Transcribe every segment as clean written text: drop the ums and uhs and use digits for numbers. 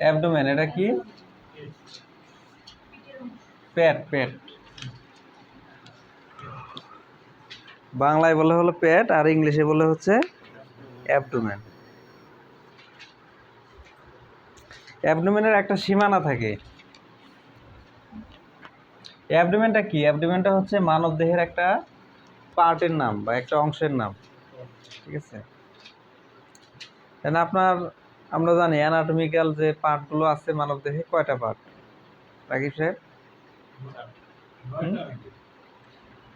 Abdomen এটা কি? পেট। পেট বাংলায় বলে হলো পেট, আর ইংলিশে বলে হচ্ছে অ্যাবডোমেন। অ্যাবডোমেনের একটা সীমানা থাকে। অ্যাবডোমেনটা কি? অ্যাবডোমেনটা হচ্ছে মানব দেহের একটা পার্টের নাম বা একটা অংশের নাম, ঠিক আছে? আমরা জানি অ্যানাটমিক্যাল যে পার্টগুলো আছে মানব দেহে, কয়টা part Rakib Saheb?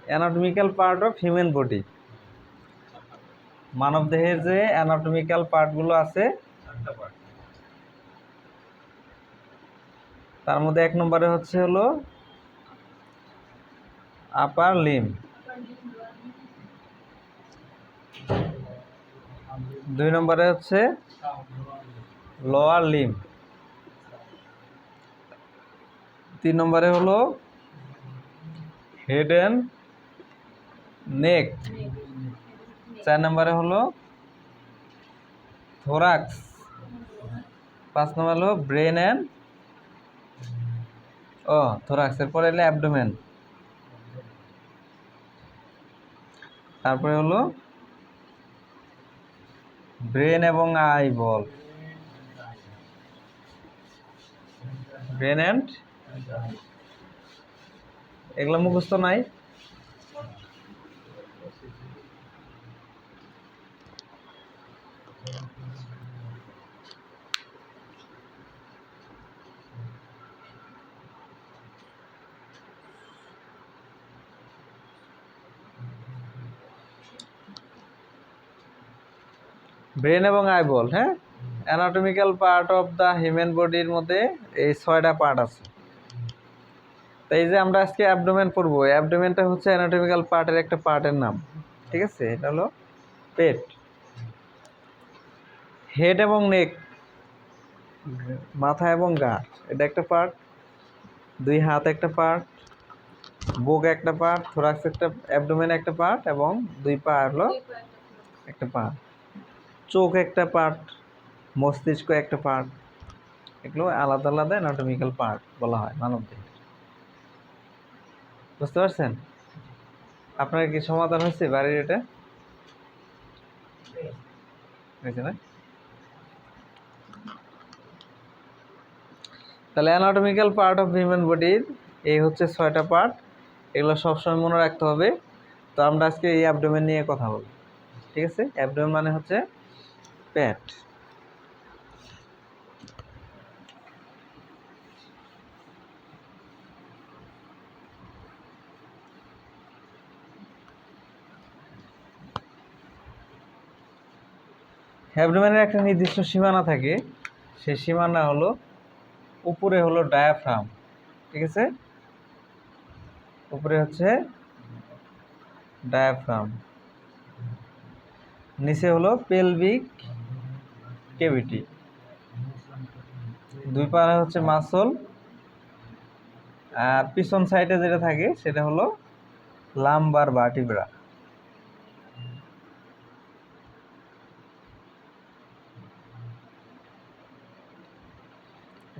Anatomical part of human body, মানব দেহের যে অ্যানাটমিক্যাল পার্টগুলো আছে তার মধ্যে 1 নম্বরে হচ্ছে হলো আপার লিম, 2 নম্বরে হচ্ছে লোয়ার লিম, 3 নম্বরে হলো হেড এন্ড নেক, 4 নম্বরে হলো থোরাক্স, 5 নম্বরে হলো ব্রেন এন্ড থোরাক্স, এরপরে হলো অ্যাবডোমেন, তারপরে হলো ব্রেন এবং আই বল, ব্রেন এন্ড, এগুলো মুখস্থ নাই? ব্রেন এবং আইবল, হ্যাঁ, anatomical part of the human বডির মধ্যে এই 6টা পার্ট আছে। তাই যে আমরা আজকে অ্যাবডোমেন পড়বো, অ্যাবডোমেনটা হচ্ছে অ্যানাটমিক্যাল পার্টের একটা পার্টের নাম, ঠিক আছে? এটা হলো পেট। হেড এবং নেক, মাথা এবং গা, এটা একটা পার্ট। 2 হাত একটা পার্ট, বুক একটা পার্ট, থোরাক্স একটা, অ্যাবডোমেন একটা পার্ট, এবং 2 পা হলো একটা পার্ট। চোখ একটা পার্ট, মস্তিষ্ক একটা পার্ট। এগুলো আলাদা আলাদা অ্যানাটমিক্যাল পার্ট বলা হয় মানব দেহের। বুঝতে পারছেন? আপনার কি সমাধান হয়েছে বাড়ির এটা? হয়েছে না? তাহলে অ্যানাটমিক্যাল পার্ট অফ হিউম্যান বডির এই হচ্ছে 6টা পার্ট, এগুলো সবসময় মনে রাখতে হবে। তো আমরা আজকে এই অ্যাবডোমেন নিয়ে কথা বলবো, ঠিক আছে? অ্যাবডোমেন মানে হচ্ছে পেট। অ্যাবডোমেনের একটা নির্দিষ্ট সীমানা থাকে, সেই সীমানা হলো উপরে হলো ডায়াফ্রাম, ঠিক আছে? উপরে হচ্ছে ডায়াফ্রাম, নিচে হলো পেলভিক ক্যাভিটি, 2 পারে হচ্ছে মাসল, আর পিছন সাইডে যেটা থাকে সেটা হলো লাম্বার ভার্টিব্রা।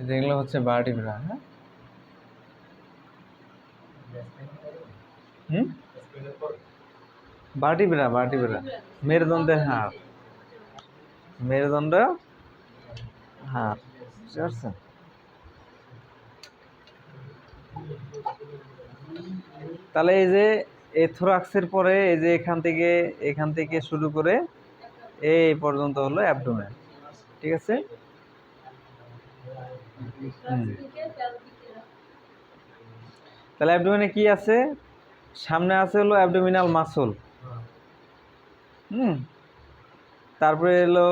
যেগুলো হচ্ছে ভার্টিব্রা, হ্যাঁ। ভার্টিব্রা, ভার্টিব্রা মেরুদণ্ডের হাড়, মেরুদণ্ড হাড়, বুঝতে পারছেন? তাহলে এই যে থোরাক্সের পরে এই যে এখান থেকে শুরু করে এই পর্যন্ত হলো অ্যাবডোমেন, ঠিক আছে? তাহলে অ্যাবডোমেনে কি আছে? সামনে আছে হলো অ্যাবডোমিনাল মাসল, তারপরে এলো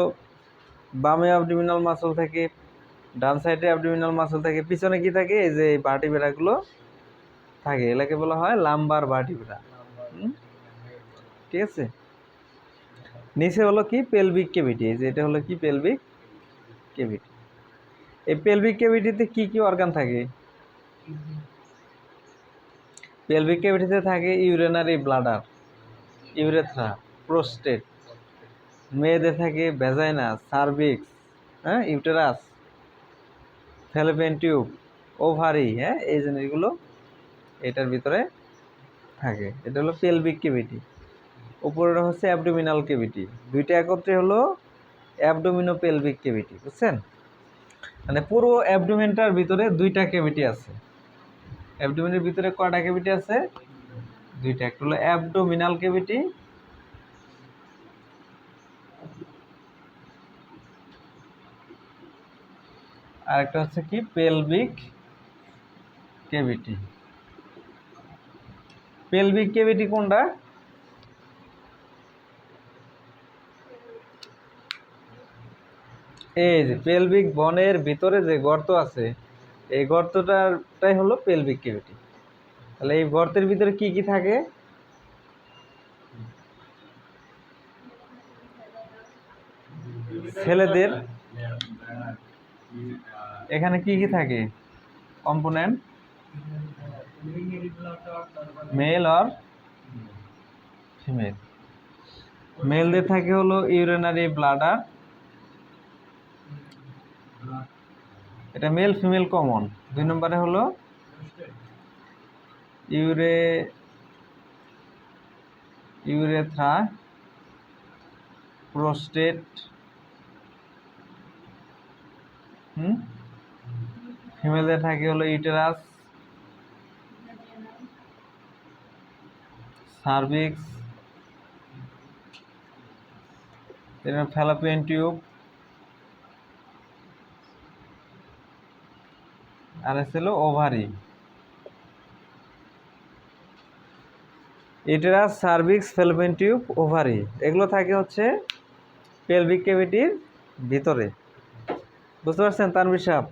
বামে অ্যাবডোমিনাল মাসল থাকে, ডান সাইডে অ্যাবডোমিনাল মাসল থাকে, পিছনে কি থাকে? এই যে ভার্টিব্রাগুলো থাকে, এটাকে বলা হয় লাম্বার ভার্টিব্রা, ঠিক আছে? নিচে হলো কি? পেলভিক ক্যাভিটি, এই যে এটা হলো কি? Pelvic cavity. এই পেলভিক ক্যাভিটিতে কি কি অর্গান থাকে? পেলভিক ক্যাভিটিতে থাকে ইউরিনারি ব্লাডার, ইউরেথ্রা, প্রোস্টেট, মেয়েদের থাকে ভ্যাজাইনা, সার্ভিক্স, হ্যাঁ, ইউটেরাস, ফ্যালোপিয়ান টিউব, ওভারি, হ্যাঁ, এই জিনিসগুলো এটার ভিতরে থাকে। এটা হলো পেলভিক ক্যাভিটি। উপরের হচ্ছে অ্যাবডোমিনাল ক্যাভিটি। দুইটা একত্রে হলো অ্যাবডোমিনো পেলভিক ক্যাভিটি, বুঝছেন? মানে পুরো অ্যাবডোমেনটার ভিতরে দুইটা ক্যাভিটি আছে। অ্যাবডোমেনের ভিতরে কয়টা ক্যাভিটি আছে? দুইটা। একটা হলো অ্যাবডোমিনাল ক্যাভিটি, আর একটা হচ্ছে কি পেলভিক ক্যাভিটি। পেলভিক ক্যাভিটি কোনটা? এই যে পেলভিক বনের ভিতরে যে গর্ত আছে, এই গর্তটাই হলো পেলভিক ক্যাভিটি। তাহলে এই গর্তের ভিতরে কি কি থাকে? ছেলেদের এখানে কি কি থাকে কম্পোনেন্ট? মেল আর ফিমেল। মেলদের থাকে হলো ইউরিনারি ব্লাডার, এটা মেল ফিমেল কমন। 2 নম্বরে হলো ইউরেথ্রা, প্রোস্টেট, ফিমেলদের থাকে হলো ইউটেরাস, সার্ভিক্স, ফ্যালোপিয়ান টিউব, আর ছিল ovary. Uterus, cervix, Fallopian tube, ovary, এগুলো থাকে হচ্ছে পেলভিক ক্যাভিটির ভিতরে। বুঝতে পারছেন তানভীর সাহেব?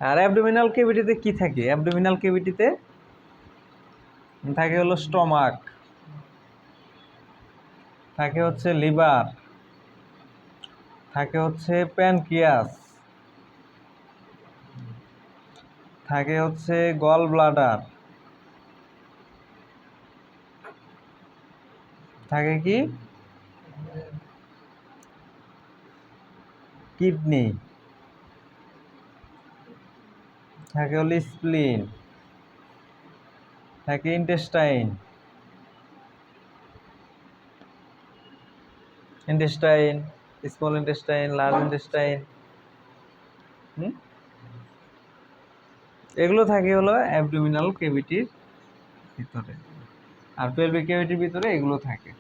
আর অ্যাবডোমিনাল ক্যাভিটিতে কি থাকে? অ্যাবডোমিনাল ক্যাভিটিতে থাকে হলো স্টমাক, থাকে হচ্ছে লিভার, থাকে হচ্ছে প্যানক্রিয়াস, থাকে হচ্ছে গল ব্লাডার, থাকে কি কিডনি, থাকে হলো স্প্লিন, থাকে intestine, small intestine, large intestine, এগুলো থাকে হলো অ্যাবডোমিনাল ক্যাভিটির ভিতরে। আর পেলভিক ক্যাভিটির ভিতরে এগুলো থাকে।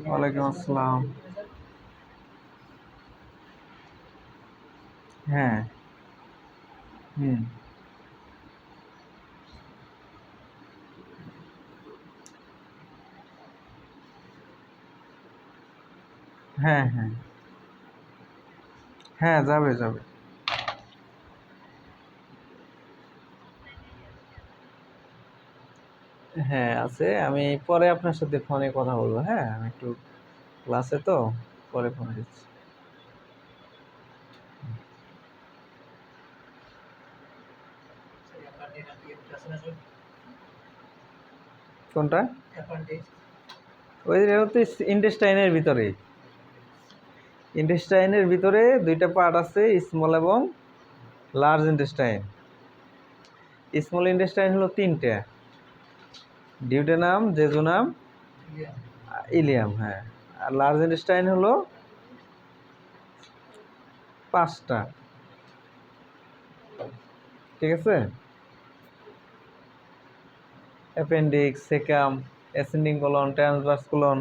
ওয়ালাইকুম আসসালাম। হ্যাঁ, হুম, হ্যাঁ, হ্যাঁ, হ্যাঁ, যাবে যাবে। হ্যাঁ আছে, আমি পরে আপনার সাথে ফোনে কথা বলবো। হ্যাঁ, আমি একটু ক্লাসে তো, পরে ফোন দিচ্ছি। কোনটা? ওই হচ্ছে ইন্টেস্টাইনের ভিতরে। ইন্টেস্টাইনের ভিতরে দুইটা পার্ট আছে, স্মল এবং লার্জ ইন্টেস্টাইন। স্মল ইন্টেস্টাইন হলো 3টা, ডিউডেনাম, জেজুনাম, ইলিয়াম। হ্যাঁ, আর লার্জ ইন্টেস্টাইন হলো 5টা। ঠিক আছে, appendix, caecum, ascending colon, transverse colon,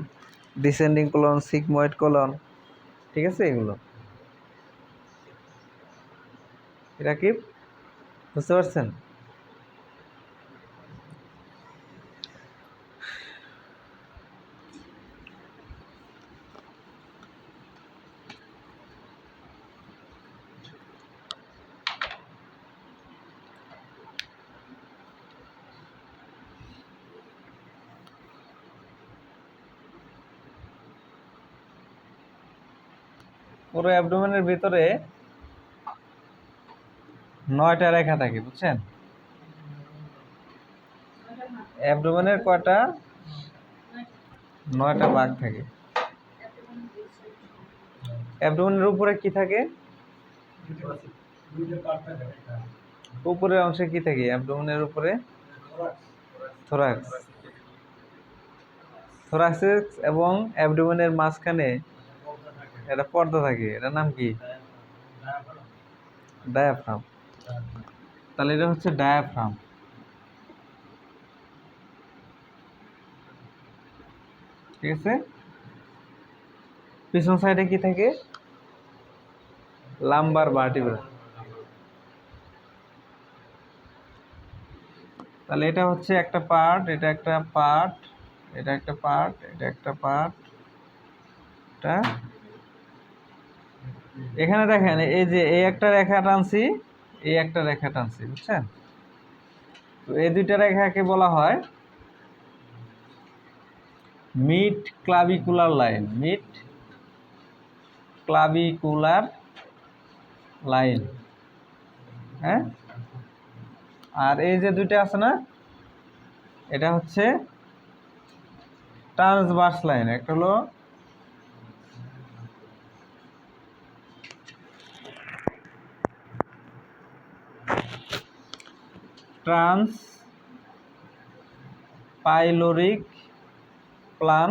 descending colon, sigmoid colon, ঠিক আছে? এগুলো এটা কি বুঝতে পারছেন? পুরো অ্যাবডোমেনের ভিতরে 9টা রেখা থাকে, বুঝছেন? অ্যাবডোমেনের কয়টা? 9টা ভাগ থাকে। অ্যাবডোমেনের উপরে কি থাকে? উপরের অংশে কি থাকে অ্যাবডোমেনের উপরে? থোরাক্স। থোরাক্স এবং অ্যাবডোমেনের মাঝখানে একটা পর্দা থাকে, এটার নাম কি? ডায়াফ্রাম। তাহলে এটা হচ্ছে ডায়াফ্রাম, ঠিক আছে? পিছন সাইডে কি থাকে? Lumber vertebra. তাহলে এটা হচ্ছে একটা পার্ট, এটা একটা পার্ট, এটা একটা পার্ট, এটা একটা পার্ট। এটা এখানে দেখেন, এই যে এই একটা রেখা টানছি, এই একটা রেখা টানছি, বুঝছেন? তো এই দুইটা রেখাকে বলা হয় mid clavicular line. Mid clavicular line, হ্যাঁ? আর এই যে দুইটা আছে না, এটা হচ্ছে ট্রান্সভার্স লাইন। একটা হলো ট্রান্সপাইলোরিক প্লান,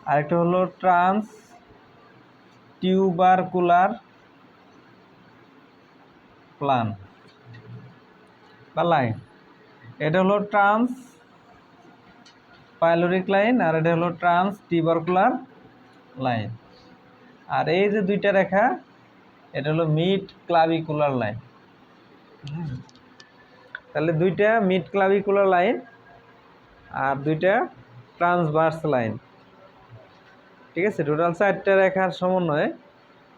আরেকটা হলো ট্রান্স টিউবারকুলার প্লান বা লাইন। এটা হলো ট্রান্স পাইলোরিক লাইন, আর এটা হলো ট্রান্স টিউবারকুলার লাইন। আর এই যে দুইটা রেখা, এটা হলো মিড ক্লাভিকুলার লাইন। তাহলে দুইটা মিড ক্লাভিকুলার লাইন আর দুইটা ট্রান্সভার্স লাইন, ঠিক আছে? টোটাল 4টা রেখার সমন্বয়ে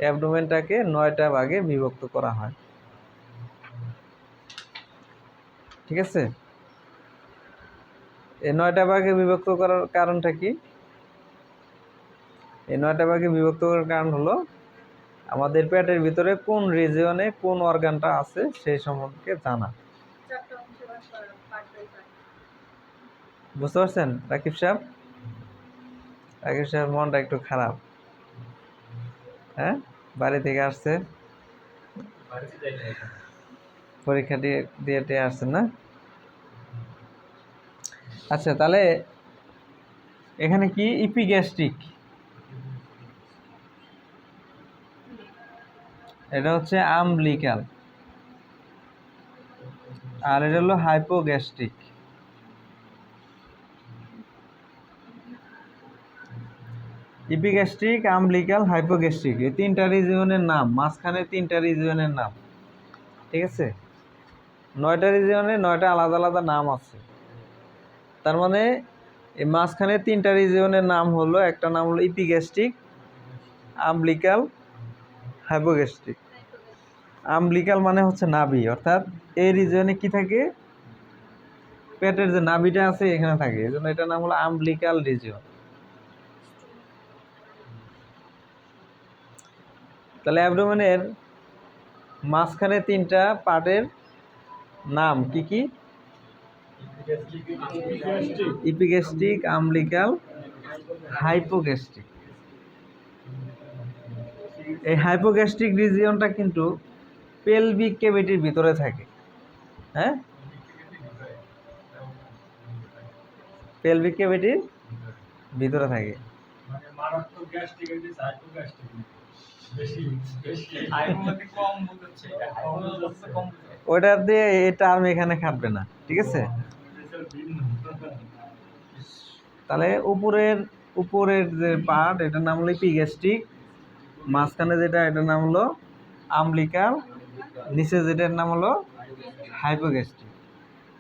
অ্যাবডোমেনটাকে 9টা ভাগে বিভক্ত করা হয়, ঠিক আছে? এই 9টা ভাগে বিভক্ত করার কারণটা কি? এই 9টা ভাগে বিভক্ত করার কারণ হলো আমাদের পেটের ভিতরে কোন রিজিয়নে কোন অর্গানটা আছে সেই সম্পর্কে জানা। বুঝতে পারছেন রাকিব সাহেব? রাকিব সাহেব মনটা একটু খারাপ, হ্যাঁ? বাড়ি থেকে আসছে, পরীক্ষা দিয়ে আসছেন না? আচ্ছা, তাহলে এখানে কি ইপিগ্যাস্ট্রিক, এটা হচ্ছে আমব্লিকাল, আর এটা হলো হাইপোগ্যাস্ট্রিক। ইপিগ্যাস্ট্রিক, আমব্লিকাল, হাইপোগ্যাস্ট্রিক, এই 3টা রিজিয়নের নাম, মাঝখানে 3টা রিজিয়নের নাম, ঠিক আছে? 9টা রিজিয়নে 9টা আলাদা আলাদা নাম আছে। তার মানে এই মাঝখানে 3টা রিজিয়নের নাম হলো, একটা নাম হলো ইপিগ্যাস্ট্রিক, আমব্লিকাল, হাইপোগ্যাস্ট্রিক। আমব্লিকাল মানে হচ্ছে নাভি, অর্থাৎ এই রিজিয়নে কি থাকে? পেটের যে নাভিটা আছে এখানে থাকে, এই জন্য এটার নাম হলো আমব্লিকাল রিজিয়ন। তাহলে অ্যাবডোমেনের মাঝখানে 3টা পার্টের নাম কি কি? Epigastric, umbilical, hypogastric. এই হাইপোগ্যাস্ট্রিক রিজিয়নটা কিন্তু পেলভিক ক্যাভিটির ভিতরে থাকে, হ্যাঁ? পেলভিক ক্যাভিটির ভিতরে থাকে। ওইটা দিয়ে এটা আমি এখানে খাটবে না, ঠিক আছে? তাহলে উপরের যে পার্ট এটার নাম হলো ইপিগ্যাস্ট্রিক, মাঝখানে যেটা এটার নাম হলো আম্বিলিকাল, নিচে যেটার নাম হলো হাইপোগ্যাস্ট্রিক।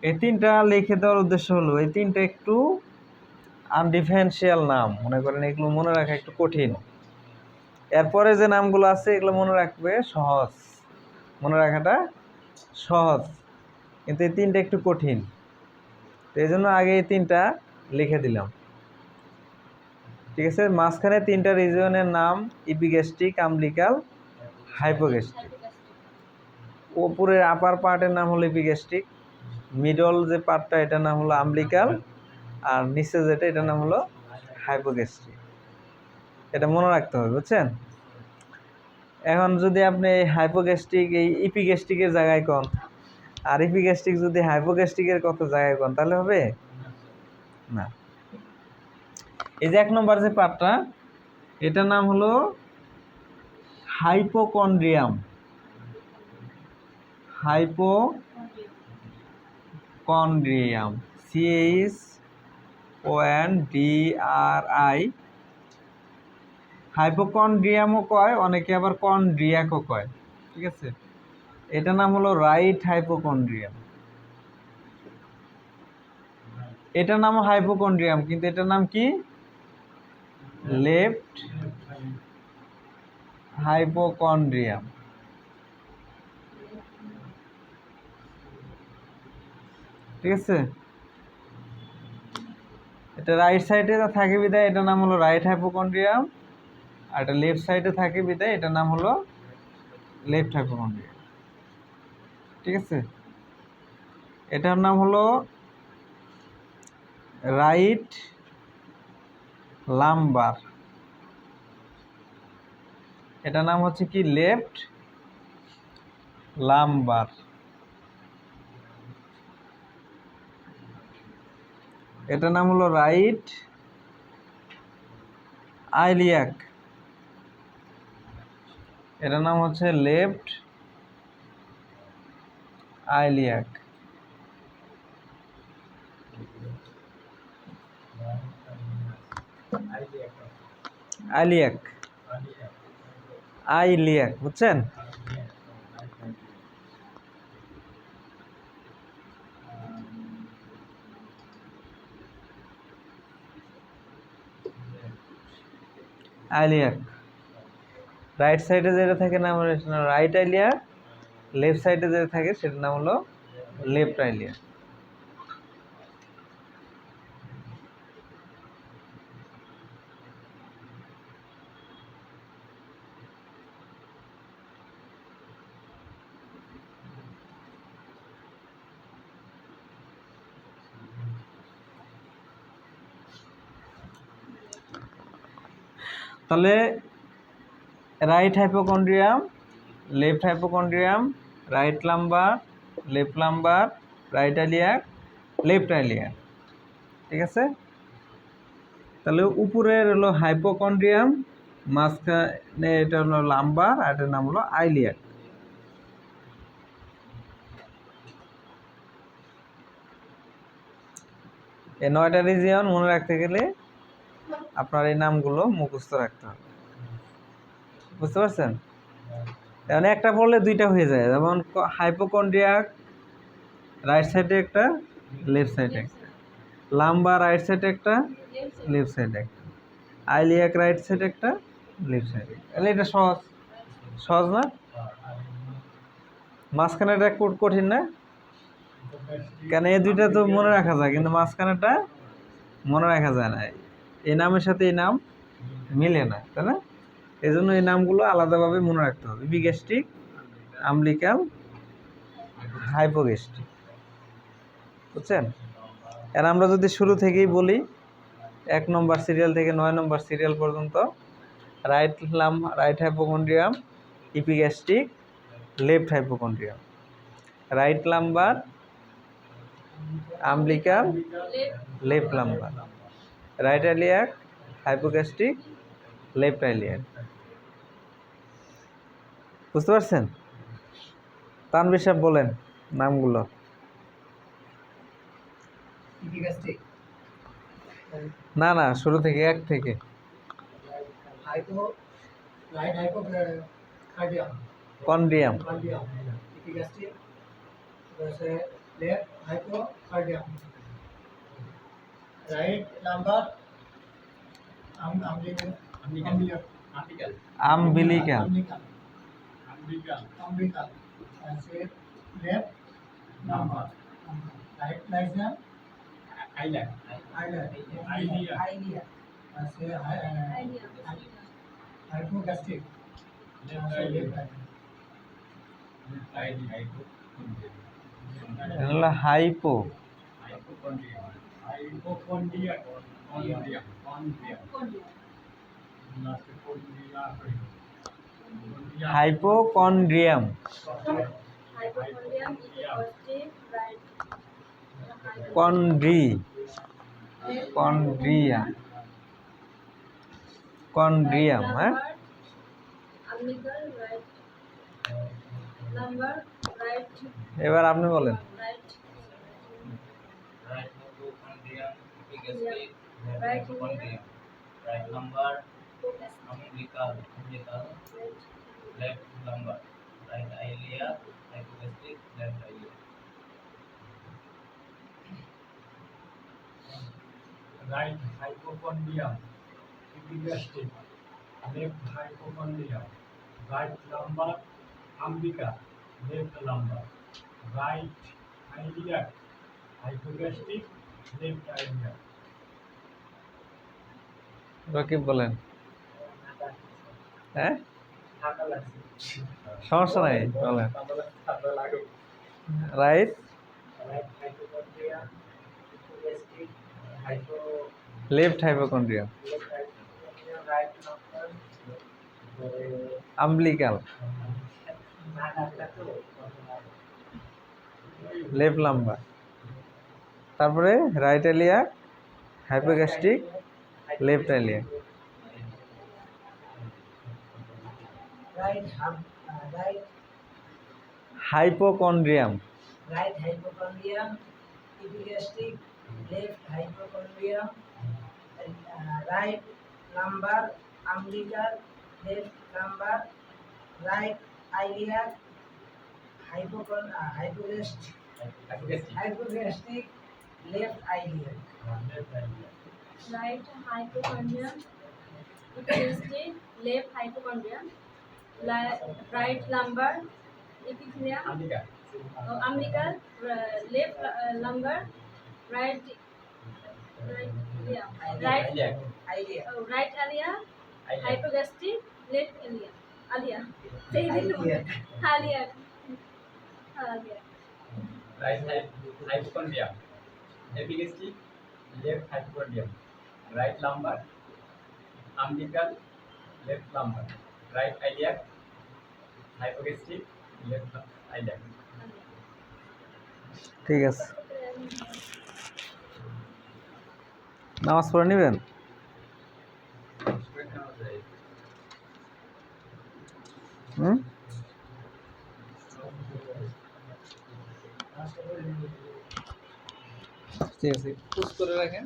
এই তিনটা লিখে দেওয়ার উদ্দেশ্য হলো এই তিনটা একটু আনডিফারেন্সিয়াল নাম, মনে করেন এগুলো মনে রাখা একটু কঠিন। এরপরে যে নামগুলো আছে এগুলো মনে রাখবে সহজ, মনে রাখাটা সহজ, কিন্তু এই তিনটা একটু কঠিন। তো এই জন্য আগে এই তিনটা লিখে দিলাম, ঠিক আছে? মাঝখানে তিনটা রিজিয়নের নাম ইপিগ্যাস্ট্রিক, আম্বিলিকাল, হাইপোগ্যাস্ট্রিক। উপরের আপার পার্টের নাম হলো ইপিগ্যাস্ট্রিক, মিডল যে পার্টটা এটার নাম হলো আম্বিলিকাল, আর নিচে যেটা এটার নাম হলো হাইপোগ্যাস্ট্রিক। এটা মনে রাখতে হবে, বুঝছেন? এখন যদি আপনি এই হাইপোগ্যাস্ট্রিক এই ইপিগ্যাস্ট্রিকের জায়গায় কোন, আর ইপিগ্যাস্ট্রিক যদি হাইপোগ্যাস্ট্রিকের কত জায়গায় কোন, তাহলে হবে না। এই যে 1 নম্বর যে পার্টটা এটার নাম হলো হাইপোকন্ড্রিয়াম। Hypochondrium, CHONDRI। হাইপোকন্ড্রিয়ামও কয়, অনেকে আবার কন্ড্রিয়াকও কয়, ঠিক আছে? এটার নাম হলো রাইট হাইপোকন্ড্রিয়াম। এটার নাম হাইপোকন্ড্রিয়াম, কিন্তু এটার নাম কি? লেফট হাইপোকন্ড্রিয়াম, ঠিক আছে? এটা রাইট সাইডে থাকে বিদায় এটার নাম হলো রাইট হাইপোকন্ড্রিয়াম, আর এটা লেফট সাইডে থাকে বিদায় এটার নাম হলো লেফট হাইপোকন্ড্রিয়াম, ঠিক আছে? এটার নাম হলো রাইট লাম্বার, এটার নাম হচ্ছে কি? Left lumber. এটার নাম হলো রাইট আইলিয়াক, এটার নাম হচ্ছে লেফট আইলিয়াক। আইলিয়াক, আইলিয়াক, বুঝছেন? আইলিয়াক রাইট সাইডে যেটা থাকে নাম হলো রাইট আইলিয়াক, লেফট সাইডে যেটা থাকে সেটার নাম হলো লেফট আইলিয়াক। তাহলে right hypochondrium, left hypochondrium, right lumber, left lumber, right iliac, left iliac, ঠিক আছে? তাহলে উপরের হলো হাইপোকন্ড্রিয়াম, মাঝখানে এটা হলো লাম্বার, আর এটার নাম হলো আইলিয়াক। এই 9টা রিজিয়ন মনে রাখতে গেলে আপনার এই নামগুলো মুখস্থ রাখতে হবে, বুঝতে পারছেন? এখন একটা পড়লে দুইটা হয়ে যায়, যেমন হাইপোকন্ড্রিয়াক রাইট সাইডে একটা, লেফট সাইডে একটা, লাম্বার রাইট সাইডে একটা, লেফট সাইডে একটা, আইলিয়াক রাইট সাইডে একটা, লেফট সাইডে। তাহলে এটা সহজ, সহজ না? মাঝখানেটা কঠিন না? কেন এই দুইটা তো মনে রাখা যায়, কিন্তু মাঝখানেটা মনে রাখা যায় না, এই নামের সাথে এই নাম মিলে না, তাই না? এই জন্য এই নামগুলো আলাদাভাবে মনে রাখতে হবে, ইপিগ্যাস্ট্রিক, আম্বিলিকাল, হাইপোগ্যাস্ট্রিক, বুঝছেন? আর আমরা যদি শুরু থেকেই বলি 1 নম্বর সিরিয়াল থেকে 9 নম্বর সিরিয়াল পর্যন্ত right hypochondrium, epigastric, left hypochondrium, right lumber, umbilical, left lumber, right iliac, hypogastric, left iliac. বুঝতে পারছেন? তানভীর সাহেব বলেন নামগুলো। না না, শুরু থেকে, এক থেকে। কন্ড্রিয়াম, আম্বিলিকাল, হাইপো, হাইপোকন্ড্রিয়াম, কন্ড্রি, কন্ড্রিয়া, কন্ড্রিয়াম। হ্যাঁ, এবার আপনি বলেন। Right hypochondrium, epigastric, left hypochondrium, right lumbar, umbilical, left lumbar, right iliac, hypogastric, left iliac. Rakib বলেন। হ্যাঁ, সমস্যা নাই, বলেন। Right, left hypochondrium, umbilical, left lumbar, তারপরে right iliac, hypogastric, left iliac. Hypochondrium, right hypochondrium, epigastric, left hypochondrium, right lumbar, umbilical, left lumbar, right iliac, hypogastric, left iliac. Right hypochondrium, epigastric, left hypochondrium, right lumbar, epithelium, umbilical, left lumbar, right iliac, hypogastric, left iliac, iliac. Right hypochondrium, epigastric, left hypochondrium, right lumbar, umbilical, left lumbar, right iliac, hypogastric, left iliac. ঠিক আছে, নামাজ পড়ে নেবেন। ঠিক আছে, push করে রাখেন।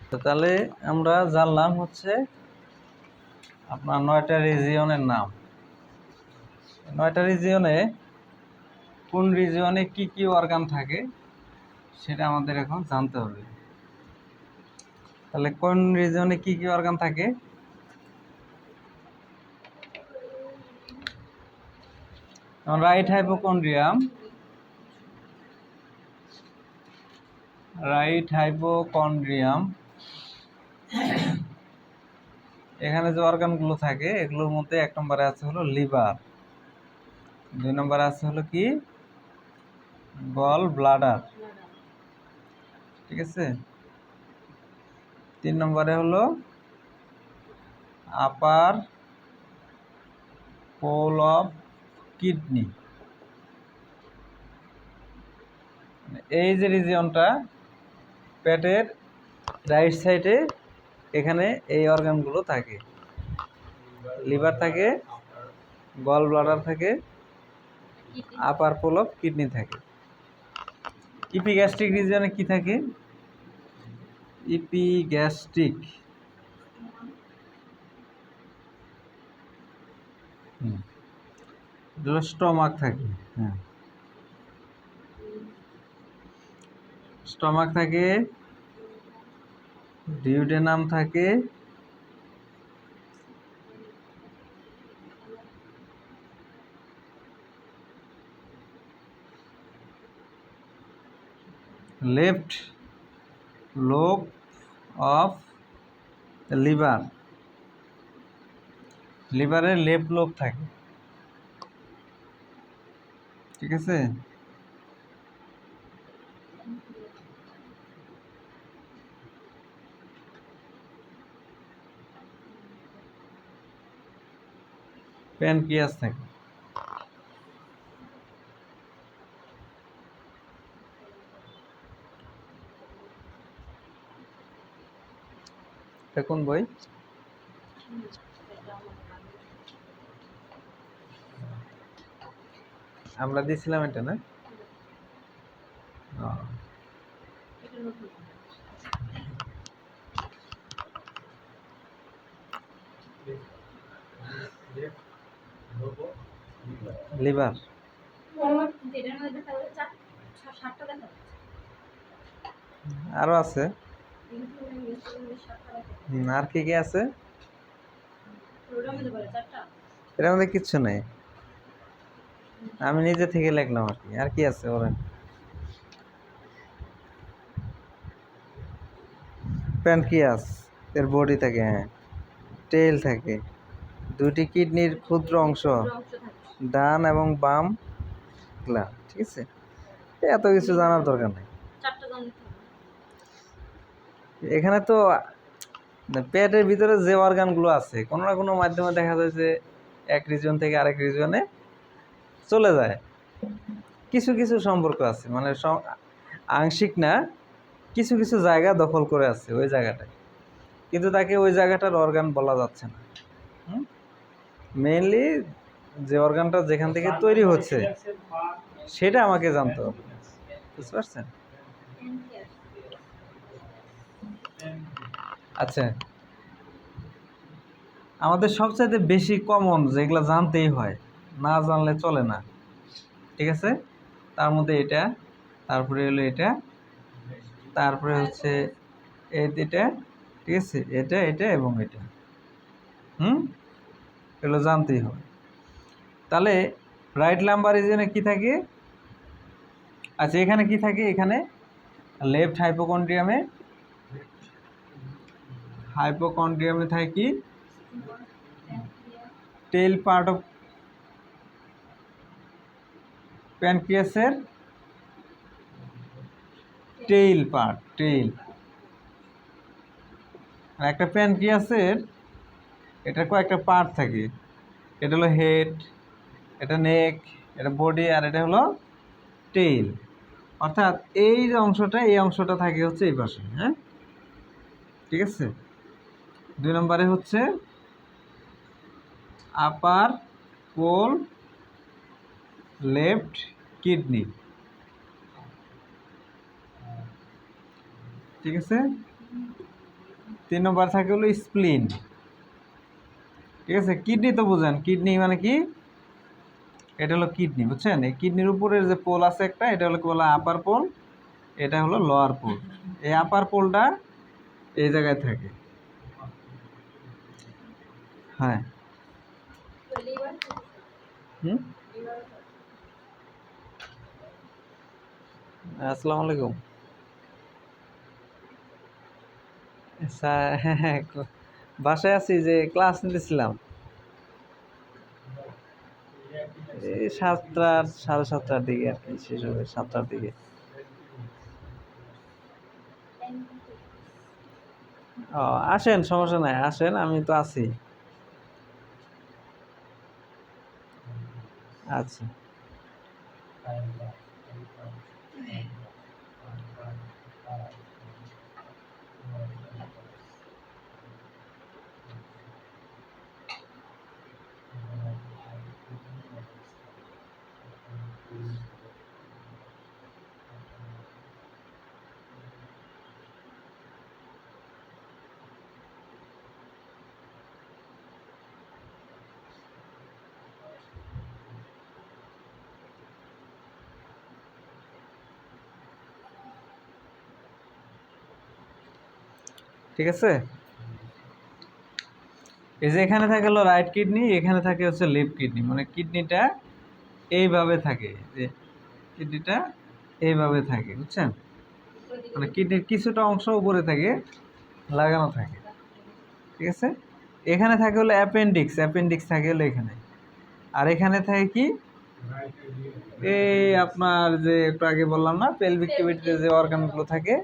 তো তাহলে আমরা জানলাম হচ্ছে আপনার 9টা রিজিয়নের নাম। 9টা রিজিয়নে কোন রিজিয়নে কি কি অর্গান থাকে সেটা আমাদের এখন জানতে হবে। তাহলে কোন রিজিয়নে কি কি অর্গান থাকে? রাইট হাইপোকন্ড্রিয়াম, এখানে যে অর্গানগুলো থাকে এগুলোর মধ্যে 1 নম্বরে আছে হলো লিভার, 2 নম্বরে আছে হলো কি গল ব্লাডার, ঠিক আছে, 3 নম্বরে হলো আপার পোল অফ কিডনি। এই যে রিজিয়নটা পেটের রাইট সাইডে, এখানে এই অর্গানগুলো থাকে। লিভার থাকে, গল ব্লাডার থাকে, kidney upper pole of kidney থাকে। ইপিগ্যাস্ট্রিক রিজিয়নে কি থাকে? ইপিগ্যাস্ট্রিক স্টমাক থাকে। হ্যাঁ, স্টমাক থাকে, ডিউডেনাম থাকে, লেফট লোব অফ লিভার, লিভারের লেফট লোব থাকে। ঠিক আছে? প্যানক্রিয়াস থাকে। এটা কোন বই? আমরা দিয়েছিলাম এটা না? ও, এটা নতুন লিভার। কিন্তু এটার মধ্যে দেখা যাচ্ছে সাতটা দেখা যাচ্ছে আরো আছে। সাতটা দেখা আর কি কি আছে? ওটার মধ্যে বলে চারটা এর মধ্যে কিচ্ছু নেই, আমি নিজে থেকে লিখলাম আর কি। আর কি আছে বলেন? প্যানক্রিয়াস এর বডি থাকে, হ্যাঁ, টেইল থাকে, দুটি কিডনির ক্ষুদ্র অংশ, অংশ থাকে ডান এবং বাম গ্লা। ঠিক আছে, এত কিছু জানার দরকার নেই। চারটা জানতে হবে এখানে তো পেটের ভিতরে যে অর্গানগুলো আছে কোনো না কোনো মাধ্যমে দেখা যায় যে এক রিজন থেকে আরেক রিজনে চলে যায়। কিছু কিছু সম্পর্ক আছে, মানে আংশিক না, কিছু কিছু জায়গা দখল করে আছে ওই জায়গাটায়, কিন্তু তাকে ওই জায়গাটার অর্গান বলা যাচ্ছে না। মেইনলি যে অর্গানটা যেখান থেকে তৈরি হচ্ছে সেটা আমাকে জানতে হবে। বুঝতে পারছেন? আচ্ছা, আমাদের সবচাইতে বেশি কমন যেগুলো জানতেই হয়, না জানলে চলে না। ঠিক আছে, তার মধ্যে এটা, তারপরে হলো এটা, তারপরে হচ্ছে এটা, ঠিক আছে, এটা এটা এবং এটা। এগুলো জানতেই হবে। তাহলে রাইট লাম্বার রিজিয়নে কি থাকে? আচ্ছা, এখানে কি থাকে? এখানে লেফট হাইপোকন্ড্রিয়ামে থাকে কি? টেইল পার্ট অফ প্যানক্রিয়াসের টেইল পার্ট, টেইল। আর একটা প্যানক্রিয়াসের এটার কয়েকটা পার্ট থাকে, এটা হলো হেড, এটা নেক, এটা বডি, আর এটা হলো টেইল। অর্থাৎ এই যে অংশটা, এই অংশটা থাকে হচ্ছে এই পাশে। হ্যাঁ, ঠিক আছে। 2 নম্বরে হচ্ছে আপার পোল লেফট কিডনি। ঠিক আছে। 3 নম্বর থাকে হলো স্প্লিন। ঠিক আছে, কিডনি তো বুঝেন, কিডনি মানে কি? এটা হলো কিডনি, বুঝছেন? এই কিডনির উপরের যে পোল আছে একটা, এটা হলো কি বলা আপার পোল, এটা হলো লোয়ার পোল। এই আপার পোলটা এই জায়গায় থাকে। হ্যাঁ। আসসালামু আলাইকুম স্যার। হ্যাঁ হ্যাঁ, বাসায় আছি, যে ক্লাস নিতেছিলাম এই 7টা 7:30টার দিকে আর কি, শেষ হবে 7টার দিকে। ও, আসেন, সমস্যা নাই, আসেন, আমি তো আছি। আচ্ছা। ঠিক আছে? এই যে এখানে থাকে হলো রাইট কিডনি, এখানে থাকে হচ্ছে লেফট কিডনি, মানে কিডনিটা এইভাবে থাকে, যে কিডনিটা এইভাবে থাকে, বুঝছেন? মানে কিডনির কিছুটা অংশ উপরে থাকে, লাগানো থাকে, ঠিক আছে? এখানে থাকে হলো অ্যাপেন্ডিক্স, অ্যাপেন্ডিক্স থাকে হলো এখানে। আর এখানে থাকে কি, এই আপনার যে একটু আগে বললাম না, পেলভিক ক্যাভিটিতে যে অর্গানগুলো থাকে,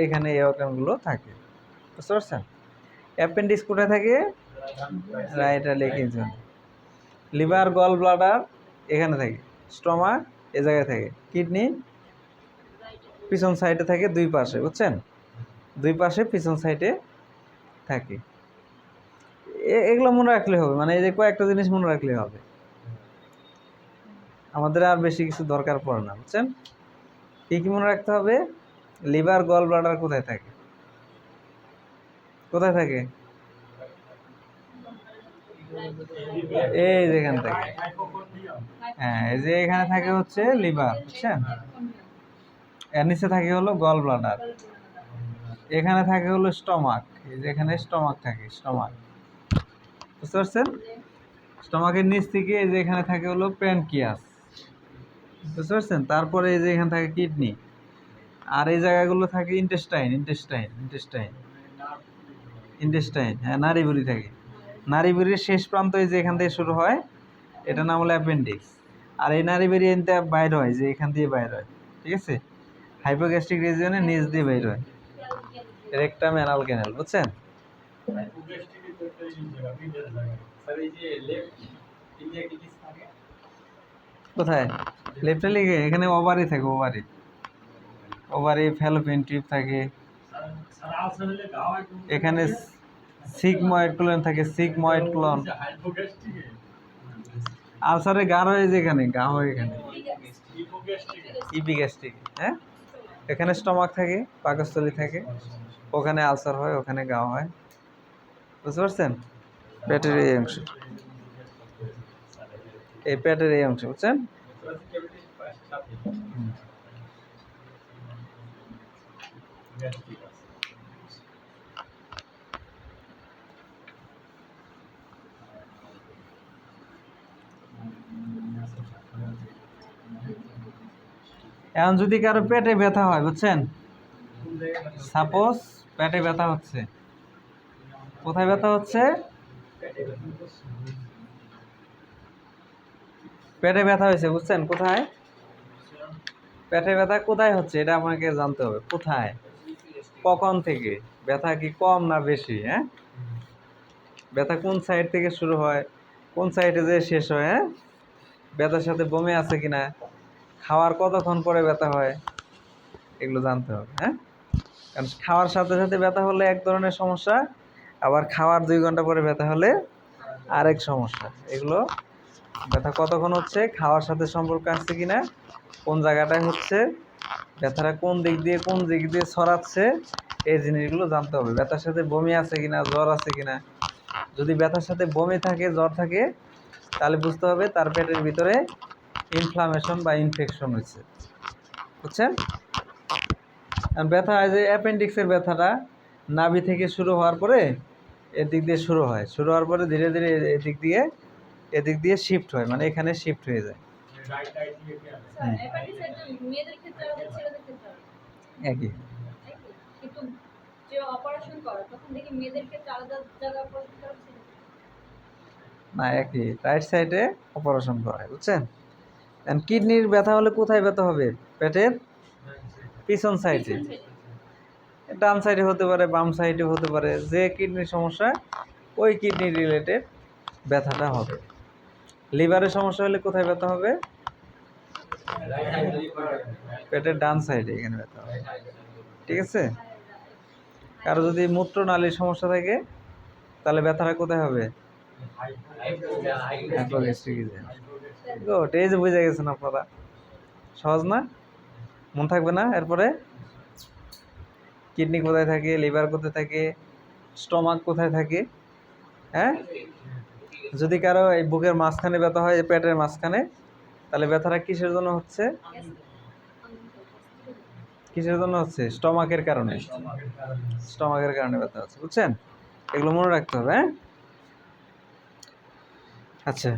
এখানে এই অর্গানগুলো থাকে, বুঝতে পারছেন? অ্যাপেন্ডিক্স কোথায় থাকে? রাইট লেগের জন্য। লিভার, গল ব্লাডার এখানে থাকে, স্টমাক এ জায়গায় থাকে, কিডনি পিছন সাইডে থাকে, দুই পাশে, বুঝছেন? দুই পাশে পিছন সাইডে থাকে। এগুলো মনে রাখলে হবে, মানে এই যে কয়েকটা জিনিস মনে রাখলে হবে, আমাদের আর বেশি কিছু দরকার পড়ে না, বুঝছেন? কি কি মনে রাখতে হবে? লিভার, গল ব্লাডার কোথায় থাকে? কোথায় থাকে? এই যেখান থেকে, হ্যাঁ, এই যে এখানে থাকে হচ্ছে লিভার, বুঝছেন? এর নিচে থাকে হলো গল ব্লাডার, এখানে থাকে হলো স্টমাক, এই যে এখানে স্টমাক থাকে, স্টমাক, বুঝতে পারছেন? স্টমাকের নিচ থেকে এই যে এখানে থাকে হলো প্যানক্রিয়াস, বুঝতে পারছেন? তারপরে এই যে এখানে থাকে কিডনি, আর এই জায়গাগুলো থাকে ইন্টেস্টাইন, ইন্টেস্টাইন, ইন্টেস্টাইন, ইন্টেস্টাইন, হ্যাঁ, নাড়িভুঁড়ি থাকে। নাড়িভুঁড়ির শেষ প্রান্ত এই যে এখান থেকে শুরু হয়, এটা নাম হলো অ্যাপেন্ডিক্স। আর এই নাড়িভুঁড়ি এনতে বাইর হয়, যে এখান দিয়ে বাইর হয়, ঠিক আছে? হাইপোগ্যাস্ট্রিক রিজিয়নে নিচ দিয়ে বাইর হয়, রেকটাম অ্যানাল ক্যানাল, বুঝছেন? স্যার এই যে লেফট ইন্ডিয়া কি কি থাকে? কোথায়? লেফটে লিখে এখানে ওভারি থাকে, ওভারি, ওভারি ফ্যালোপিয়ান টিউব থাকে, এখানে সিগময়েড কোলন থাকে, সিগময়েড কোলন। আলসারে গাঢ় হয়ে যেখানে গা হয়, এখানে ইপিগ্যাস্ট্রিক, হ্যাঁ, এখানে স্টমাক থাকে, পাকস্থলী থাকে, ওখানে আলসার হয়, ওখানে গা হয়, বুঝতে পারছেন? পেটের এই অংশ, এই পেটের এই অংশ, বুঝছেন? এখন যদি কারো পেটে ব্যথা হয়, বুঝছেন? সাপোজ পেটে ব্যথা হচ্ছে, কোথায় ব্যথা হচ্ছে? পেটে ব্যথা হয়েছে, বুঝছেন? কোথায় পেটে ব্যথা কোথায় হচ্ছে, এটা আমাকে জানতে হবে, কোথায়, কখন থেকে, ব্যথা কি কম না বেশি, হ্যাঁ? ব্যথা কোন সাইড থেকে শুরু হয়, কোন সাইডে যে শেষ হয়, হ্যাঁ? ব্যথার সাথে বমি আছে কিনা, খাওয়ার কতক্ষণ পরে ব্যথা হয়, এগুলো জানতে হবে, হ্যাঁ? কারণ খাওয়ার সাথে সাথে ব্যথা হলে এক ধরনের সমস্যা, আবার খাওয়ার 2 ঘন্টা পরে ব্যথা হলে আরেক সমস্যা। এগুলো ব্যথা কতক্ষণ হচ্ছে, খাওয়ার সাথে সম্পর্ক আছে কিনা, কোন জায়গাটায় হচ্ছে, ব্যথাটা কোন দিক দিয়ে ছড়াচ্ছে, এই জিনিসগুলো জানতে হবে। ব্যথার সাথে বমি আছে কিনা, জ্বর আছে কিনা। যদি ব্যথার সাথে বমি থাকে, জ্বর থাকে, তাহলে বুঝতে হবে তার পেটের ভিতরে ইনফ্লামেশন বা ইনফেকশন হয়েছে, বুঝছেন? আর ব্যথা হয় যে অ্যাপেন্ডিক্সের ব্যথাটা নাভি থেকে শুরু হওয়ার পরে এদিক দিয়ে শুরু হয়, শুরু হওয়ার পরে ধীরে ধীরে এদিক দিয়ে শিফট হয়, মানে এখানে শিফট হয়ে যায়। স্যার অ্যাপেন্ডিক্স একদম মেয়েদের ক্ষেত্রে আলাদা, ছেলেদের ক্ষেত্রে আলাদা, একই একই? কিন্তু যে অপারেশন করে তখন দেখি মেয়েদের ক্ষেত্রে আলাদা জায়গা অপারেশন করা ছিল। না, একই, রাইট সাইডে অপারেশন করা হয়, বুঝছেন? এন্ড কিডনির ব্যথা হলে কোথায় ব্যথা হবে? পেটের পিছন সাইডে, ডান সাইডে হতে পারে, বাম সাইডে হতে পারে, যে কিডনির সমস্যা ওই কিডনি রিলেটেড ব্যথাটা হবে। লিভারের সমস্যা হলে কোথায় ব্যথা হবে? পেটের ডান সাইডে, এখানে ব্যথা হবে, ঠিক আছে? কারো যদি মূত্রনালীর সমস্যা থাকে, তাহলে ব্যথাটা কোথায় হবে? গুড, এই যে বুঝে গেছেন আপনারা, সহজ না? মনে থাকবে না? এরপরে কিডনি কোথায় থাকে, লিভার কোথায় থাকে, স্টমাক কোথায় থাকে, হ্যাঁ? যদি কারো এই বুকের মাঝখানে ব্যথা হয়, পেটের মাঝখানে, তাহলে ব্যথাটা কিসের জন্য হচ্ছে? কিসের জন্য হচ্ছে? স্টমাকের কারণে। স্টমাকের কারণে। স্টমাকের কারণে ব্যথা হচ্ছে, বুঝছেন? এগুলো মনে রাখতে হবে, হ্যাঁ? আচ্ছা,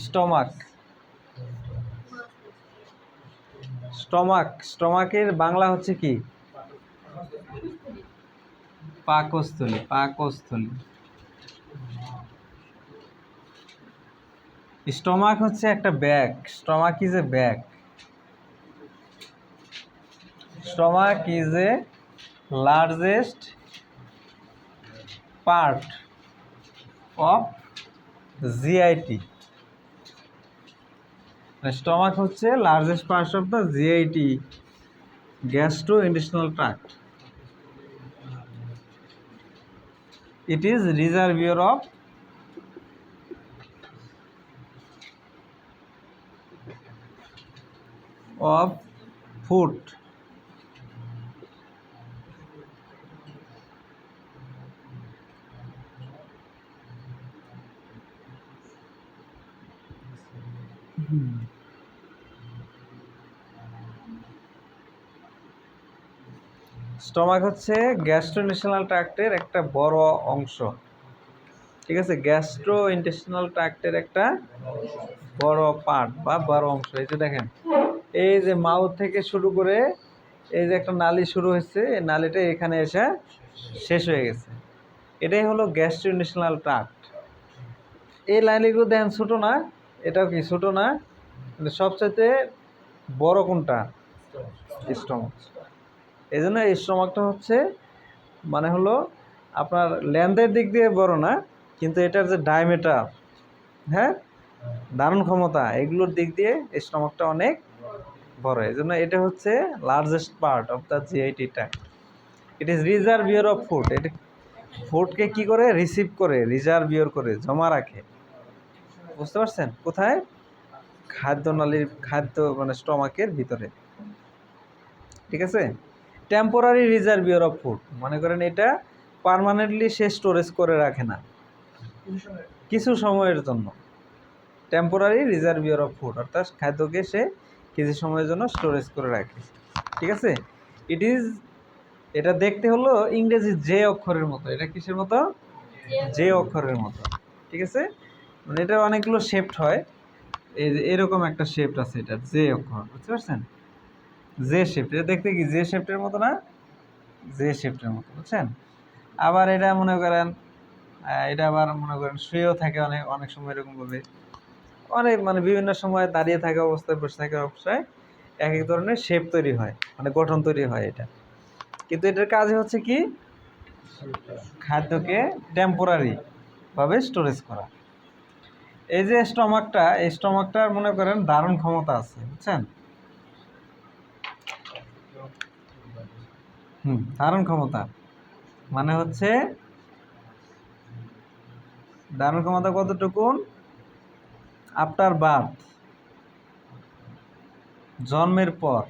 স্টমাক। স্টমাকের বাংলা হচ্ছে কি? পাকস্থলী। পাকস্থলী। স্টমাক হচ্ছে একটা bag. Stomach is a bag. Stomach is a largest part of GIT. Stomach হচ্ছে largest part of the GIT, gastrointestinal tract. It is reservoir of food. Stomach হচ্ছে গ্যাস্ট্রোইন্টেস্টিনাল ট্র্যাক্টের একটা বড় অংশ, ঠিক আছে? গ্যাস্ট্রো ইন্টেস্টিনাল ট্র্যাক্টের একটা বড় পার্ট বা বড় অংশ। এই যে দেখেন, এই যে মাউথ থেকে শুরু করে এই যে একটা নালী শুরু হয়েছে, এই নালীটা এখানে এসে শেষ হয়ে গেছে। এটাই হলো গ্যাস্ট্রো ইন্টেস্টিনাল ট্র্যাক্ট। এই নালীগুলো দেখেন ছোটো না, এটাও কি ছোটো না, কিন্তু সবচাইতে বড় কোনটা? স্টমাক। এই জন্য এই স্টমাকটা হচ্ছে মানে হলো আপনার লেন্থের দিক দিয়ে বড় না, কিন্তু এটার যে ডায়ামিটার, হ্যাঁ, ধারণ ক্ষমতা, এগুলোর দিক দিয়ে স্টমাকটা অনেক বড়। এই জন্য এটা হচ্ছে largest part of the GIT tract. It is reservoir of food. এটা ফুডকে কি করে? রিসিভ করে, রিজার্ভিয়র করে, জমা রাখে। বুঝতে পারছেন? কোথায়? খাদ্যনালীর, খাদ্য মানে স্টমাকের ভিতরে, ঠিক আছে? টেম্পোরারি রিজার্ভিয়র অফ ফুড, মনে করেন এটা পার্মানেন্টলি সে স্টোরেজ করে রাখে না, কিছু সময়ের জন্য। টেম্পোরারি রিজার্ভিয়র অফ ফুড, অর্থাৎ খাদ্যকে সে কিছু সময়ের জন্য স্টোরেজ করে রাখে, ঠিক আছে? ইট ইজ, এটা দেখতে হলো ইংরেজি জে অক্ষরের মতো। এটা কিসের মতো? জে অক্ষরের মতো, ঠিক আছে? মানে এটা অনেকগুলো শেপড হয়, এই যে এরকম একটা শেপড আছে, এটা জে অক্ষর, বুঝতে পারছেন? জে শেপড, এটা দেখতে কি জে শেপটের মতো না? জে শেপটের মতো, বুঝছেন? আবার এটা মনে করেন, এটা আবার মনে করেন শুয়েও থাকে অনেক অনেক সময় এরকমভাবে, অনেক মানে বিভিন্ন সময় দাঁড়িয়ে থাকা অবস্থায়, বসে থাকা অবস্থায় এক এক ধরনের শেপ তৈরি হয়, মানে গঠন তৈরি হয় এটা। কিন্তু এটার কাজ হচ্ছে কি? খাদ্যকে টেম্পোরারি ভাবে স্টোরেজ করা। এই যে স্টমাকটা, এই স্টমাকটার মনে করেন ধারণ ক্ষমতা আছে, বুঝছেন? ধারণ ক্ষমতা মানে হচ্ছে ধারণ ক্ষমতা কতটুকু? আফটার বার্থ, জন্মের পর,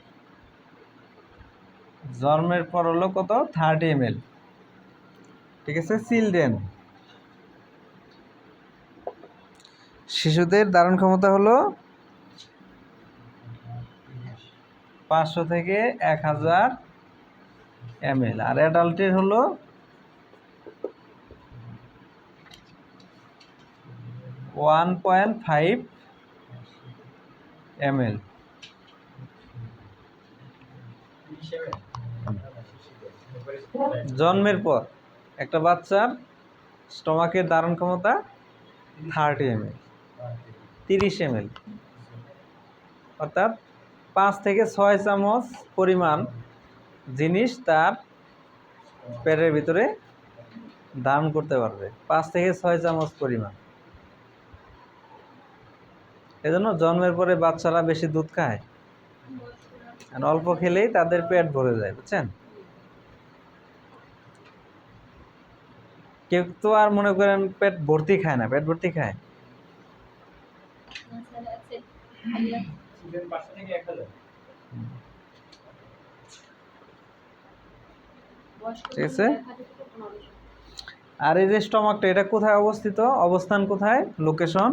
জন্মের পর হলো কত? 30 ml, ঠিক আছে? চিলড্রেন, শিশুদের ধারণ ক্ষমতা হলো 500 থেকে 1000 ml, আর অ্যাডাল্টের হলো 1.5 ml। জন্মের পর একটা বাচ্চার স্টমাকের ধারণ ক্ষমতা 30 ml, 30 ml, অর্থাৎ 5 থেকে 6 চামচ পরিমাণ জিনিস তার পেটের ভিতরে ধারণ করতে পারবে, 5 থেকে 6 চামচ পরিমাণ। এজন্য জন্মের পরে বাচ্চারা বেশি দুধ খায়, আর অল্প খেলেই তাদের পেট ভরে যায়, বুঝছেন? কেউ তো আর মনে করেন পেট ভর্তি খায় না, পেট ভর্তি খায়? সিজন 500 থেকে 1000। ঠিক আছে। আর এই যে স্টমাকটা, এটা কোথায় অবস্থিত, অবস্থান কোথায়, লোকেশন,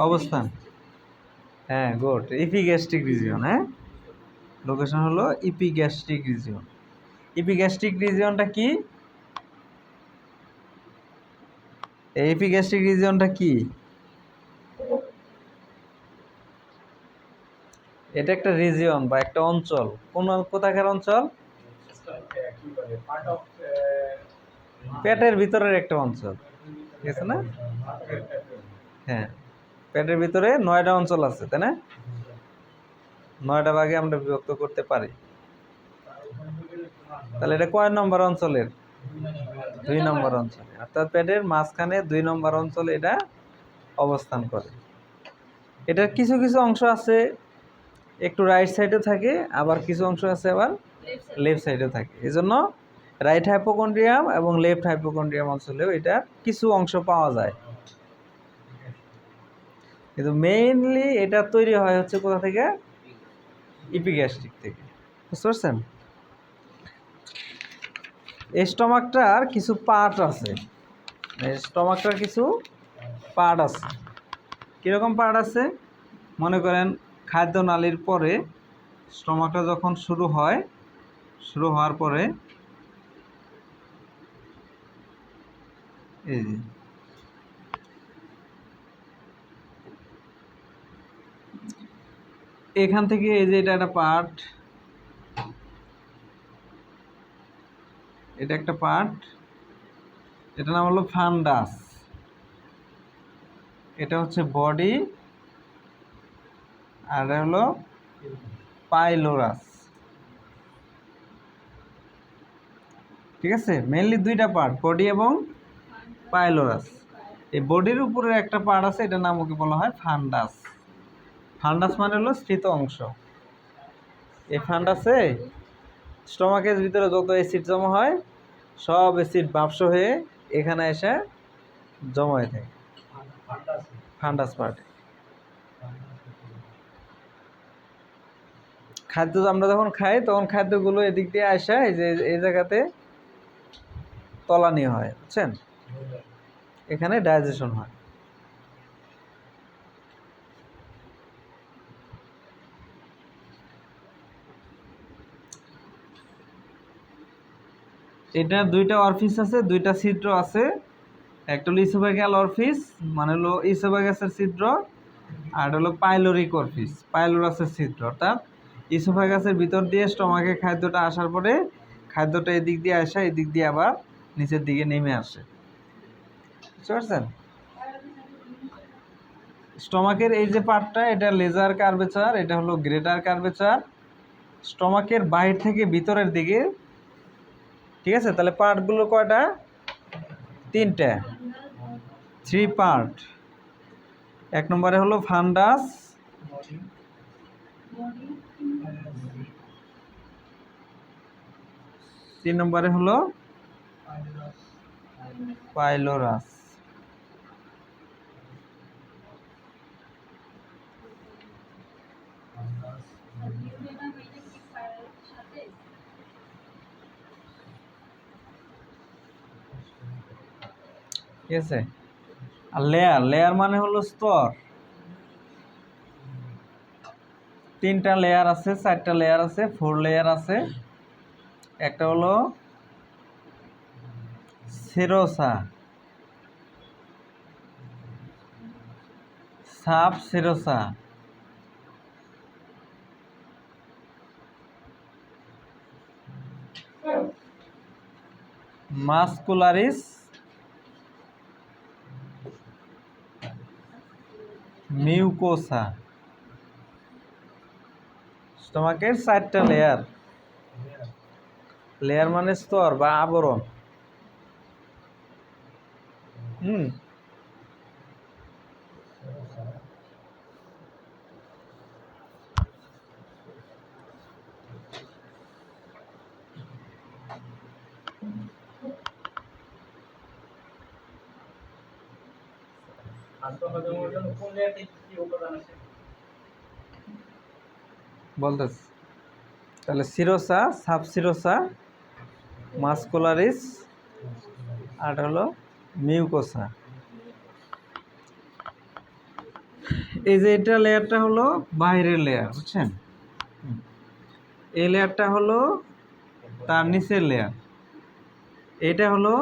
অবস্থান? হ্যাঁ, গুড, ইপিগ্যাস্ট্রিক রিজিয়ন। হ্যাঁ, লোকেশন হলো ইপিগ্যাস্ট্রিক রিজিয়ন। ইপিগ্যাস্ট্রিক রিজিয়নটা কি? এই ইপিগ্যাস্ট্রিক রিজিয়নটা কি? এটা একটা রিজিয়ন বা একটা অঞ্চল। কোন কোথাকার অঞ্চল? কি বলে, পার্ট অফ পেটের ভিতরের একটা অঞ্চল, ঠিক আছে না? হ্যাঁ, পেটের ভিতরে 9টা অঞ্চল আছে, তাই না? 9টা ভাগে আমরা বিভক্ত করতে পারি। তাহলে এটা কয় নম্বর অঞ্চলের? 2 নম্বর অঞ্চলে। অর্থাৎ পেটের মাঝখানে 2 নম্বর অঞ্চলে এটা অবস্থান করে। এটার কিছু কিছু অংশ আছে একটু রাইট সাইডে থাকে, আবার কিছু অংশ আছে আবার লেফট সাইডে থাকে। এজন্য রাইট হাইপোকন্ড্রিয়াম এবং লেফট হাইপোকন্ড্রিয়াম অঞ্চলেও এটা কিছু অংশ পাওয়া যায়, কিন্তু মেইনলি এটা তৈরি হয় হচ্ছে কোথা থেকে? ইপিগ্যাস্ট্রিক থেকে। বুঝতে পারছেন? এই স্টমাকটার কিছু পার্ট আছে, স্টমাকটার কিছু পার্ট আছে। কীরকম পার্ট আছে? মনে করেন খাদ্য নালীর পরে স্টমাকটা যখন শুরু হয়, শুরু হওয়ার পরে এই যে এখান থেকে এই যে এটা একটা পার্ট, এটা একটা পার্ট, এটা নাম হলো ফান্ডাস। এটা হচ্ছে বডি, আর এটা হলো পাইলোরাস। ঠিক আছে, মেইনলি 2টা পার্ট, বডি এবং পাইলোরাস। এই বডির উপরে একটা পার্ট আছে, এটার নাম ওকে বলা হয় ফান্ডাস। ফান্ডাস মানে হলো স্থিত অংশ। এই ফান্ডাসে স্টমাকের ভিতরে যত অ্যাসিড জমা হয়, সব অ্যাসিড বাষ্প হয়ে এখানে এসে জমা হয়ে থাকে ফান্ডাস পার্টে। খাদ্য আমরা যখন খাই তখন খাদ্যগুলো এদিক দিয়ে আসে এই যে এই জায়গাতে তলানি হয়, বুঝছেন? এখানে ডাইজেশন হয়। এটা 2টা অরফিস আছে, 2টা ছিদ্র আছে। একটা হলো ইসোফেগাল অরফিস, মানে হলো ইসোফেগাসের ছিদ্র, আর হলো পাইলোরিক অরফিস, পাইলোরাসের ছিদ্র। অর্থাৎ ইসোফেগাসের ভিতর দিয়ে স্টমাকে খাদ্যটা আসার পরে খাদ্যটা এদিক দিয়ে আসে, এদিক দিয়ে আবার নিচের দিকে নেমে আসে। বুঝতে পারছেন? স্টমাকের এই যে পার্টটা, এটা লেজার কার্ভেচার, এটা হলো গ্রেটার কার্ভেচার। স্টমাকের বাহির থেকে ভিতরের দিকে, ঠিক আছে? তাহলে পার্টগুলো কয়টা? 3টা, 3 পার্ট। 1 নম্বরে হলো ফান্ডাস, 3 নম্বরে হলো পাইলোরাস। ঠিক আছে? আর লেয়ার, লেয়ার মানে হলো স্তর। 3টা লেয়ার আছে, 4টা লেয়ার আছে, 4 লেয়ার আছে। একটা হলো সেরোসা, সাব সেরোসা, মাসকুলারিস, মিউকোসা। স্টমাকের 4টা লেয়ার। লেয়ার মানে স্তর বা আবরণ। স্বাস্থ্য হজমের জন্য কোন লেয়ারটি কি উপাদান আছে? বলতেছি তাহলে সিরোসা, সাবসিরোসা, মাস্কুলারিস, আর হলো মিউকোসা। এই যে এটা লেয়ারটা হলো বাইরের লেয়ার, বুঝছেন? এই লেয়ারটা হলো তার নিচের লেয়ার, এটা হলো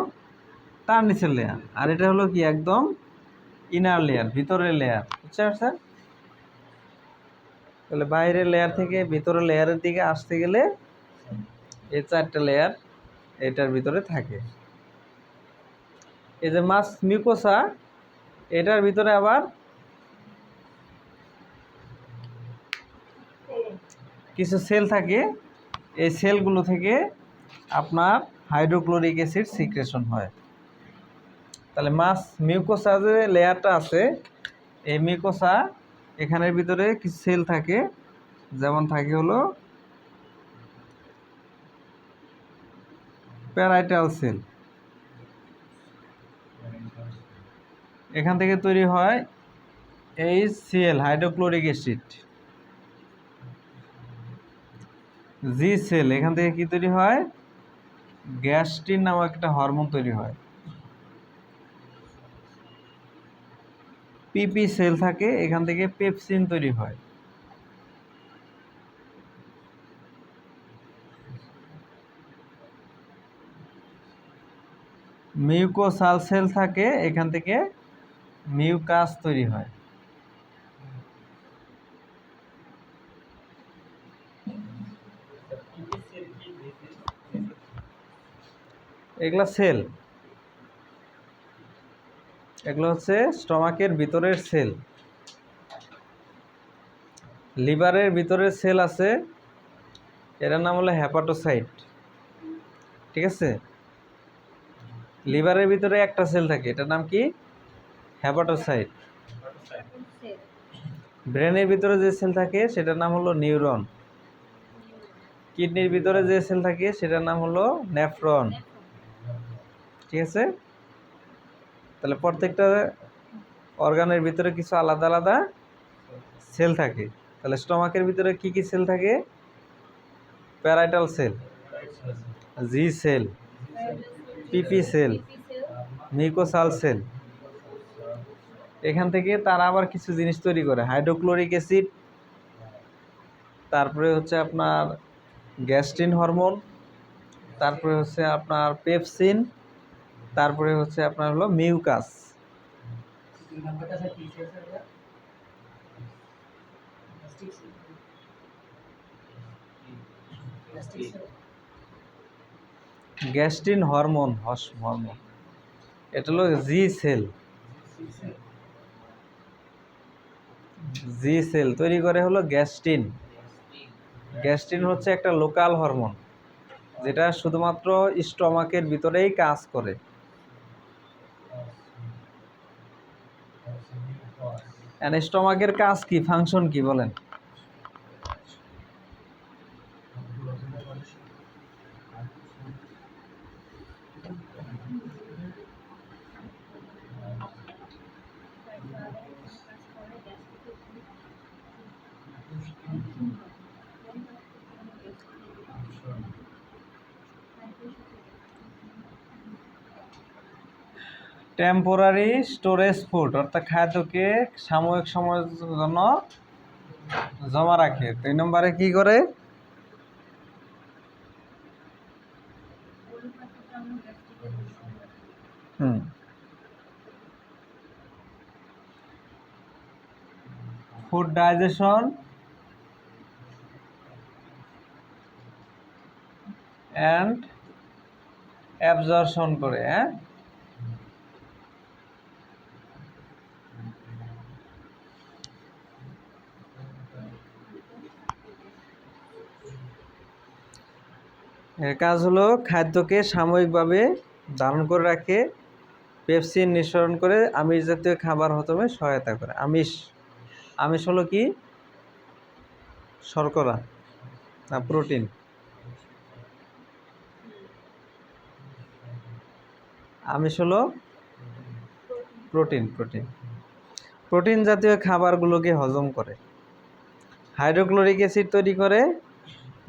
তার নিচের লেয়ার, আর এটা হলো কি একদম ইনার লেয়ার, ভিতরের লেয়ার, বুঝছেন স্যার? তাহলে বাইরের লেয়ার থেকে ভিতরের লেয়ারের দিকে আসতে গেলে এই 4টা লেয়ার এটার ভিতরে থাকে। এই যে মিউকোসা, এটার ভিতরে আবার কিছু সেল থাকে, এই সেলগুলো থেকে আপনার হাইড্রোক্লোরিক অ্যাসিড সিক্রেশন হয়। তাহলে মিউকোসা যে লেয়ারটা আছে, এই মিউকোসা এখানের ভিতরে কিছু সেল থাকে, যেমন থাকে হলো প্যারাইটাল সেল। এখান থেকে তৈরি হয় HCl, হাইড্রোক্লোরিক অ্যাসিড। জি সেল, এখান থেকে কি তৈরি হয়? গ্যাস্ট্রিন নামক একটা হরমোন তৈরি হয়। পিপি সেল থাকে, এখান থেকে পেপসিন তৈরি হয়। মিউকোসাল সেল থাকে, এখান থেকে মিউকাস তৈরি হয়। এগুলা সেল, এগুলো হচ্ছে স্টমাকের ভিতরের সেল। লিভারের ভিতরের সেল আছে, এটার নাম হলো হেপাটোসাইট, ঠিক আছে? লিভারের ভিতরে একটা সেল থাকে, এটার নাম কি? হেপাটোসাইট। ব্রেনের ভিতরে যে সেল থাকে সেটার নাম হলো নিউরন। কিডনির ভিতরে যে সেল থাকে সেটার নাম হলো নেফ্রন, ঠিক আছে? তাহলে প্রত্যেকটা অর্গানের ভিতরে কিছু আলাদা আলাদা সেল থাকে। তাহলে স্টমাকের ভিতরে কি কি সেল থাকে? প্যারাইটাল সেল, জি সেল, পিপি সেল, মিউকোসাল সেল। এখান থেকে তারা আবার কিছু জিনিস তৈরি করে, হাইড্রোক্লোরিক অ্যাসিড, তারপরে হচ্ছে আপনার গ্যাস্ট্রিন হরমোন, তারপরে হচ্ছে আপনার পেপসিন, তারপরে হচ্ছে আপনার হলো মিউকাস। গ্যাস্ট্রিন হরমোন, হরমোন, এটা হলো জি সেল। জি সেল তৈরি করে হলো গ্যাস্ট্রিন। গ্যাস্ট্রিন হচ্ছে একটা লোকাল হরমোন, যেটা শুধুমাত্র স্টমাকের ভিতরেই কাজ করে। স্টমাকের কাজ কি, ফাংশন কি বলেন? টেম্পোরারি স্টোরেজ ফুড, অর্থাৎ খাদ্যকে সাময়িক সময়ের জন্য জমা রাখে। 3 নম্বরে কি করে? ফুড ডাইজেশন অ্যান্ড অ্যাবজর্পশন করে, হ্যাঁ? এর কাজ হলো খাদ্যকে সাময়িকভাবে ধারণ করে রাখে, পেপসিন নিঃসরণ করে আমিষ জাতীয় খাবার হজমে সহায়তা করে। আমিষ হলো কি? শর্করা না প্রোটিন? আমিষ হলো প্রোটিন। প্রোটিন জাতীয় খাবারগুলোকে হজম করে, হাইড্রোক্লোরিক অ্যাসিড তৈরি করে,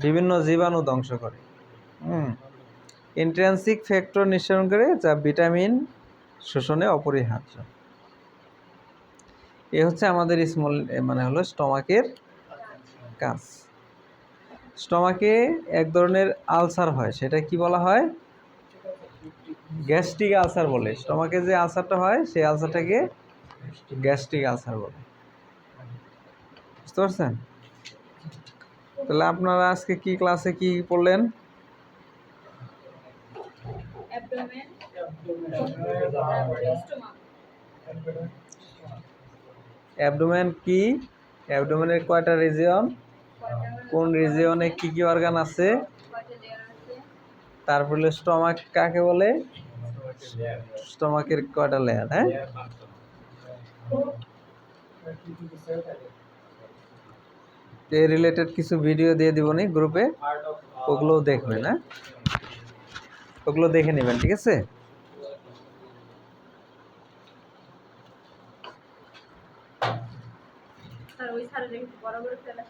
বিভিন্ন জীবাণু ধ্বংস করে, ইন্ট্রিনসিক ফ্যাক্টর নিঃসরণ করে, যা ভিটামিন শোষণে অপরিহার্য। এ হচ্ছে আমাদের মানে হলো স্টমাকের কাজ। স্টমাকে এক ধরনের আলসার হয়, সেটা কি বলা হয়? গ্যাস্ট্রিক আলসার বলে। স্টমাকে যে আলসারটা হয় সেই আলসারটাকে গ্যাস্ট্রিক আলসার বলে। বুঝতে পারছেন? তাহলে আপনারা আজকে কি ক্লাসে কি পড়লেন? অ্যাবডোমেন, তারপরে স্টোমাক। অ্যাবডোমেন কি? অ্যাবডোমেনের কয়টা রিজিয়ন? কোন রিজিয়নে কি কি অর্গান আছে? কয়টা লেয়ার আছে? তারপরে স্টমাক কাকে বলে? স্টমাকের কয়টা লেয়ার? হ্যাঁ, এই রিলেটেড কিছু ভিডিও দিয়ে দিবনি গ্রুপে, ওগুলোও দেখবেন। হ্যাঁ, ওগুলো দেখে নেবেন, ঠিক আছে? স্যার ওই স্যারের একটু বড় করে ফেলা।